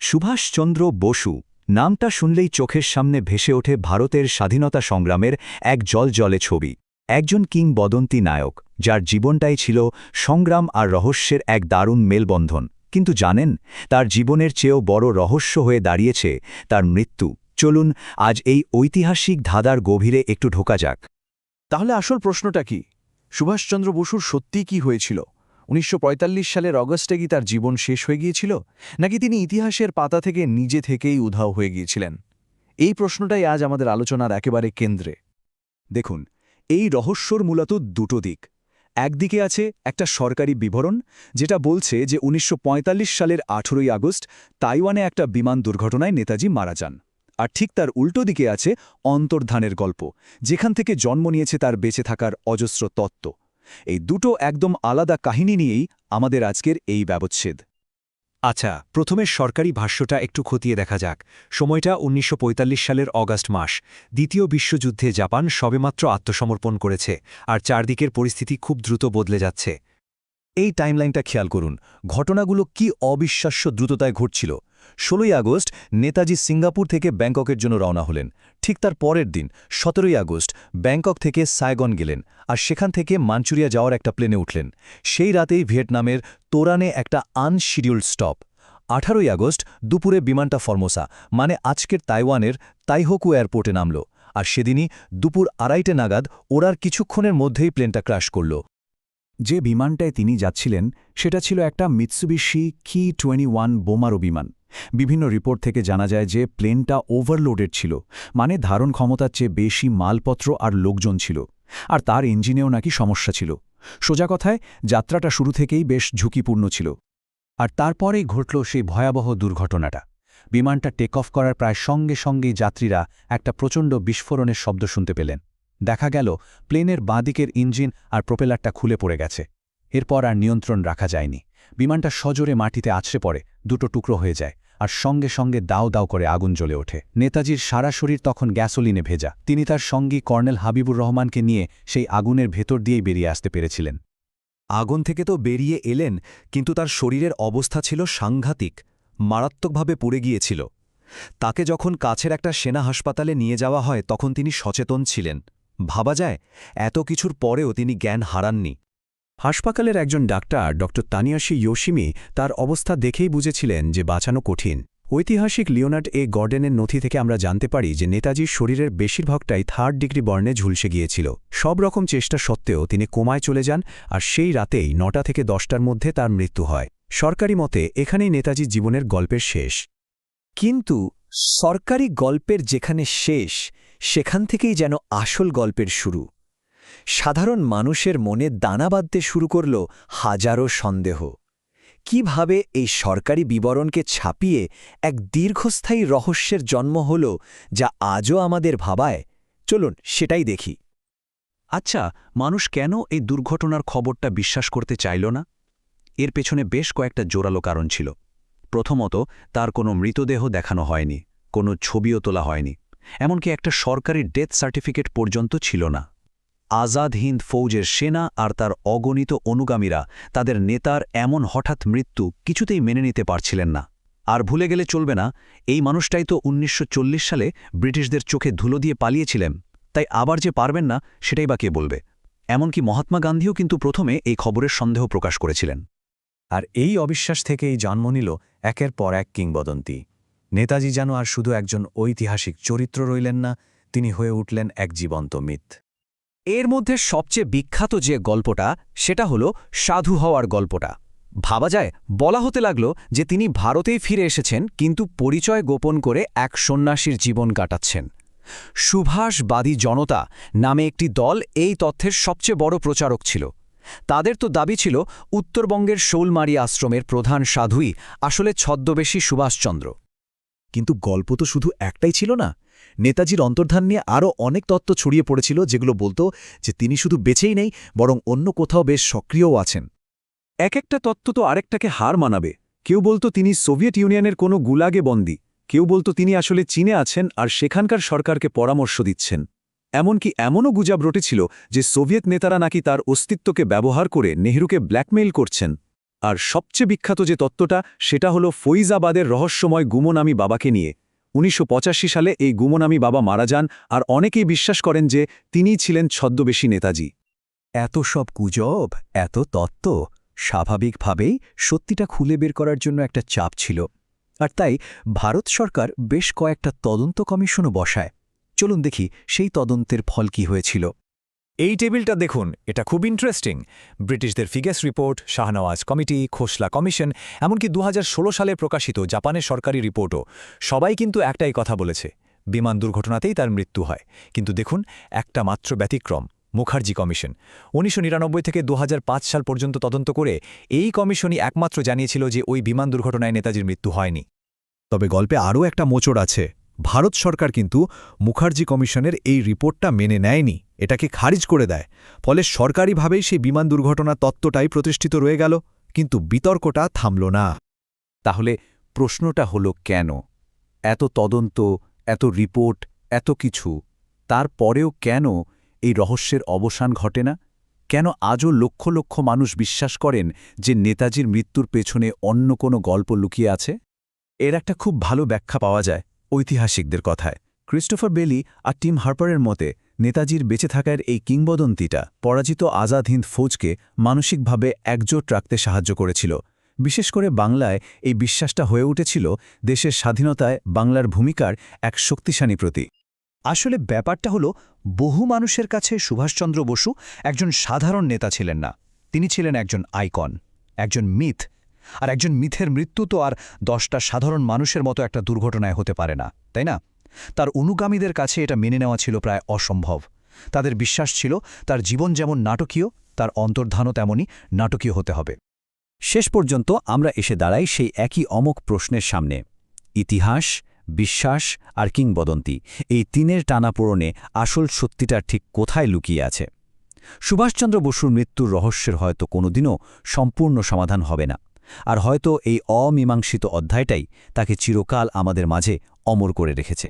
সুভাষচন্দ্র বসু নামটা শুনলেই চোখের সামনে ভেসে ওঠে ভারতের স্বাধীনতা সংগ্রামের এক জলজলে ছবি। একজন কিংবদন্তি নায়ক, যার জীবনটাই ছিল সংগ্রাম আর রহস্যের এক দারুণ মেলবন্ধন। কিন্তু জানেন, তার জীবনের চেয়েও বড় রহস্য হয়ে দাঁড়িয়েছে তার মৃত্যু। চলুন আজ এই ঐতিহাসিক ধাঁধার গভীরে একটু ঢোকা যাক। তাহলে আসল প্রশ্নটা কি? সুভাষচন্দ্র বসুর সত্যিই কি হয়েছিল? ১৯৪৫ সালের অগস্টে কি তার জীবন শেষ হয়ে গিয়েছিল, নাকি তিনি ইতিহাসের পাতা থেকে নিজে থেকেই উধাও হয়ে গিয়েছিলেন? এই প্রশ্নটাই আজ আমাদের আলোচনার একেবারে কেন্দ্রে। দেখুন, এই রহস্যর মূলত দুটো দিক। একদিকে আছে একটা সরকারি বিবরণ, যেটা বলছে যে ১৯৪৫ সালের ১৮ই আগস্ট তাইওয়ানে একটা বিমান দুর্ঘটনায় নেতাজি মারা যান। আর ঠিক তার উল্টো দিকে আছে অন্তর্ধানের গল্প, যেখান থেকে জন্ম নিয়েছে তার বেঁচে থাকার অজস্র তত্ত্ব। এই দুটো একদম আলাদা কাহিনী নিয়েই আমাদের আজকের এই ব্যবচ্ছেদ। আচ্ছা, প্রথমে সরকারি ভাষ্যটা একটু খতিয়ে দেখা যাক। সময়টা ১৯৪৫ সালের অগাস্ট মাস। দ্বিতীয় বিশ্বযুদ্ধে জাপান সবেমাত্র আত্মসমর্পণ করেছে, আর চারদিকের পরিস্থিতি খুব দ্রুত বদলে যাচ্ছে। এই টাইমলাইনটা খেয়াল করুন, ঘটনাগুলো কি অবিশ্বাস্য দ্রুততায় ঘটছিল। ১৬ই আগস্ট নেতাজি সিঙ্গাপুর থেকে ব্যাংককের জন্য রওনা হলেন। ঠিক তার পরের দিন ১৭ই আগস্ট ব্যাংকক থেকে সাইগন গেলেন, আর সেখান থেকে মাঞ্চুরিয়া যাওয়ার একটা প্লেনে উঠলেন। সেই রাতেই ভিয়েতনামের তোরানে একটা আনশিডিউল্ড স্টপ। ১৮ই আগস্ট দুপুরে বিমানটা ফরমোসা, মানে আজকের তাইওয়ানের তাইহোকু এয়ারপোর্টে নামল, আর সেদিনই দুপুর ২:৩০ নাগাদ ওড়ার কিছুক্ষণের মধ্যেই প্লেনটা ক্র্যাশ করল। যে বিমানটায় তিনি যাচ্ছিলেন সেটা ছিল একটা মিৎসুবিশি কি-21 বোমারু বিমান। বিভিন্ন রিপোর্ট থেকে জানা যায় যে প্লেনটা ওভারলোডেড ছিল, মানে ধারণ ক্ষমতার চেয়ে বেশি মালপত্র আর লোকজন ছিল। আর তার ইঞ্জিনেও নাকি সমস্যা ছিল। সোজা কথায়, যাত্রাটা শুরু থেকেই বেশ ঝুঁকিপূর্ণ ছিল। আর তারপরেই ঘটল সেই ভয়াবহ দুর্ঘটনাটা। বিমানটা টেক অফ করার প্রায় সঙ্গে সঙ্গেই যাত্রীরা একটা প্রচণ্ড বিস্ফোরণের শব্দ শুনতে পেলেন। দেখা গেল প্লেনের বাঁদিকের ইঞ্জিন আর প্রোপেলারটা খুলে পড়ে গেছে। এরপর আর নিয়ন্ত্রণ রাখা যায়নি। বিমানটা সজোরে মাটিতে আছড়ে পড়ে, দুটো টুকরো হয়ে যায়, আর সঙ্গে সঙ্গে দাও দাও করে আগুন জ্বলে ওঠে। নেতাজির সারা শরীর তখন গ্যাসোলিনে ভেজা। তিনি তার সঙ্গী কর্নেল হাবিবুর রহমানকে নিয়ে সেই আগুনের ভেতর দিয়েই বেরিয়ে আসতে পেরেছিলেন। আগুন থেকে তো বেরিয়ে এলেন, কিন্তু তার শরীরের অবস্থা ছিল সাংঘাতিক, মারাত্মকভাবে পুড়ে গিয়েছিল। তাকে যখন কাছের একটা সেনা হাসপাতালে নিয়ে যাওয়া হয়, তখন তিনি সচেতন ছিলেন। ভাবা যায়, এত কিছুর পরেও তিনি জ্ঞান হারাননি। হাসপাতালের একজন ডাক্তার ডক্টর তানিয়াশি ইয়োশিমি তার অবস্থা দেখেই বুঝেছিলেন যে বাঁচানো কঠিন। ঐতিহাসিক লিওনার্ড এ গর্ডেনের নথি থেকে আমরা জানতে পারি যে নেতাজির শরীরের বেশিরভাগটাই 3rd ডিগ্রি বার্নে ঝুলসে গিয়েছিল। সব রকম চেষ্টা সত্ত্বেও তিনি কোমায় চলে যান, আর সেই রাতেই 9টা থেকে 10টার মধ্যে তার মৃত্যু হয়। সরকারি মতে এখানেই নেতাজির জীবনের গল্পের শেষ। কিন্তু সরকারি গল্পের যেখানে শেষ, সেখান থেকেই যেন আসল গল্পের শুরু। সাধারণ মানুষের মনে দানা বাঁধতে শুরু করল হাজারো সন্দেহ। কিভাবে এই সরকারি বিবরণকে ছাপিয়ে এক দীর্ঘস্থায়ী রহস্যের জন্ম হল, যা আজও আমাদের ভাবায়? চলুন সেটাই দেখি। আচ্ছা, মানুষ কেন এই দুর্ঘটনার খবরটা বিশ্বাস করতে চাইল না? এর পেছনে বেশ কয়েকটা জোরালো কারণ ছিল। প্রথমত, তার কোনো মৃতদেহ দেখানো হয়নি, কোনো ছবিও তোলা হয়নি, এমনকি একটা সরকারি ডেথ সার্টিফিকেট পর্যন্ত ছিল না। আজাদ হিন্দ ফৌজের সেনা আর তার অগণিত অনুগামীরা তাদের নেতার এমন হঠাৎ মৃত্যু কিছুতেই মেনে নিতে পারছিলেন না। আর ভুলে গেলে চলবে না, এই মানুষটাই তো ১৯৪০ সালে ব্রিটিশদের চোখে ধুলো দিয়ে পালিয়েছিলেন। তাই আবার যে পারবেন না, সেটাই বা কে বলবে? এমনকি মহাত্মা গান্ধীও কিন্তু প্রথমে এই খবরের সন্দেহ প্রকাশ করেছিলেন। আর এই অবিশ্বাস থেকেই জন্ম নিল একের পর এক কিংবদন্তি। নেতাজি যেন আর শুধু একজন ঐতিহাসিক চরিত্র রইলেন না, তিনি হয়ে উঠলেন এক জীবন্ত মিথ। এর মধ্যে সবচেয়ে বিখ্যাত যে গল্পটা, সেটা হলো সাধু হওয়ার গল্পটা। ভাবা যায়, বলা হতে লাগল যে তিনি ভারতেই ফিরে এসেছেন, কিন্তু পরিচয় গোপন করে এক সন্ন্যাসীর জীবন কাটাচ্ছেন। সুভাষবাদী জনতা নামে একটি দল এই তথ্যের সবচেয়ে বড় প্রচারক ছিল। তাদের তো দাবি ছিল উত্তরবঙ্গের শৌলমারি আশ্রমের প্রধান সাধুই আসলে ছদ্মবেশী সুভাষচন্দ্র। কিন্তু গল্প তো শুধু একটাই ছিল না। নেতাজির অন্তর্ধান নিয়ে আরও অনেক তত্ত্ব ছড়িয়ে পড়েছিল, যেগুলো বলতো যে তিনি শুধু বেঁচেই নেই, বরং অন্য কোথাও বেশ সক্রিয়ও আছেন। এক একটা তত্ত্ব তো আরেকটাকে হার মানাবে। কেউ বলতো তিনি সোভিয়েত ইউনিয়নের কোনো গুলাগে বন্দী, কেউ বলতো তিনি আসলে চীনে আছেন আর সেখানকার সরকারকে পরামর্শ দিচ্ছেন। এমনকি এমনও গুজব রটেছিল যে সোভিয়েত নেতারা নাকি তার অস্তিত্বকে ব্যবহার করে নেহরুকে ব্ল্যাকমেইল করছেন। আর সবচেয়ে বিখ্যাত যে তত্ত্বটা সেটা হলো ফৈজাবাদের রহস্যময় গুমনামী বাবাকে নিয়ে ১৯৮৫ সালে এই গুমনামী বাবা মারা যান আর অনেকেই বিশ্বাস করেন যে তিনিই ছিলেন ছদ্মবেশী নেতাজি। এত সব গুজব, এত তত্ত্ব, স্বাভাবিকভাবেই সত্যিটা খুলে বের করার জন্য একটা চাপ ছিল। আর তাই ভারত সরকার বেশ কয়েকটা তদন্ত কমিশনও বসায়। চলুন দেখি সেই তদন্তের ফল কি হয়েছিল। এই টেবিলটা দেখুন, এটা খুব ইন্টারেস্টিং। ব্রিটিশদের ফিগেস রিপোর্ট, শাহনওয়াজ কমিটি, খোসলা কমিশন, এমনকি ২০১৬ সালে প্রকাশিত জাপানের সরকারি রিপোর্টও সবাই কিন্তু একটাই কথা বলেছে, বিমান দুর্ঘটনাতেই তার মৃত্যু হয়। কিন্তু দেখুন, একটা মাত্র ব্যতিক্রম, মুখার্জি কমিশন। ১৯৯৯ থেকে ২০০৫ সাল পর্যন্ত তদন্ত করে এই কমিশনই একমাত্র জানিয়েছিল যে ওই বিমান দুর্ঘটনায় নেতাজির মৃত্যু হয়নি। তবে গল্পে আরও একটা মোচড় আছে। ভারত সরকার কিন্তু মুখার্জি কমিশনের এই রিপোর্টটা মেনে নেয়নি, এটাকে খারিজ করে দেয়। ফলে সরকারিভাবেই সেই বিমান দুর্ঘটনা তত্ত্বটাই প্রতিষ্ঠিত রয়ে গেল, কিন্তু বিতর্কটা থামল না। তাহলে প্রশ্নটা হলো কেন? এত তদন্ত, এত রিপোর্ট, এত কিছু, তারপরেও কেন এই রহস্যের অবসান ঘটে না? কেন আজও লক্ষ লক্ষ মানুষ বিশ্বাস করেন যে নেতাজির মৃত্যুর পেছনে অন্য কোনো গল্প লুকিয়ে আছে? এর একটা খুব ভালো ব্যাখ্যা পাওয়া যায় ঐতিহাসিকদের কথায়। ক্রিস্টোফার বেলি আর টিম হার্পারের মতে নেতাজির বেঁচে থাকার এই কিংবদন্তিটা পরাজিত আজাদ হিন্দ ফৌজকে মানসিকভাবে একজোট রাখতে সাহায্য করেছিল। বিশেষ করে বাংলায় এই বিশ্বাসটা হয়ে উঠেছিল দেশের স্বাধীনতায় বাংলার ভূমিকার এক শক্তিশালী প্রতীক। আসলে ব্যাপারটা হলো, বহু মানুষের কাছে সুভাষচন্দ্র বসু একজন সাধারণ নেতা ছিলেন না, তিনি ছিলেন একজন আইকন, একজন মিথ। আর একজন মিথের মৃত্যু তো আর 10টা সাধারণ মানুষের মতো একটা দুর্ঘটনায় হতে পারে না, তাই না? তার অনুগামীদের কাছে এটা মেনে নেওয়া ছিল প্রায় অসম্ভব। তাদের বিশ্বাস ছিল তার জীবন যেমন নাটকীয়, তার অন্তর্ধানও তেমনই নাটকীয় হতে হবে। শেষ পর্যন্ত আমরা এসে দাঁড়াই সেই একই অমোঘ প্রশ্নের সামনে। ইতিহাস, বিশ্বাস আর কিংবদন্তি, এই তিনের টানাপোড়েনে আসল সত্যিটা ঠিক কোথায় লুকিয়ে আছে? সুভাষচন্দ্র বসুর মৃত্যুর রহস্যের হয়তো কোনোদিনও সম্পূর্ণ সমাধান হবে না, আর হয়তো এই অমীমাংসিত অধ্যায়টাই তাকে চিরকাল আমাদের মাঝে অমর করে রেখেছে।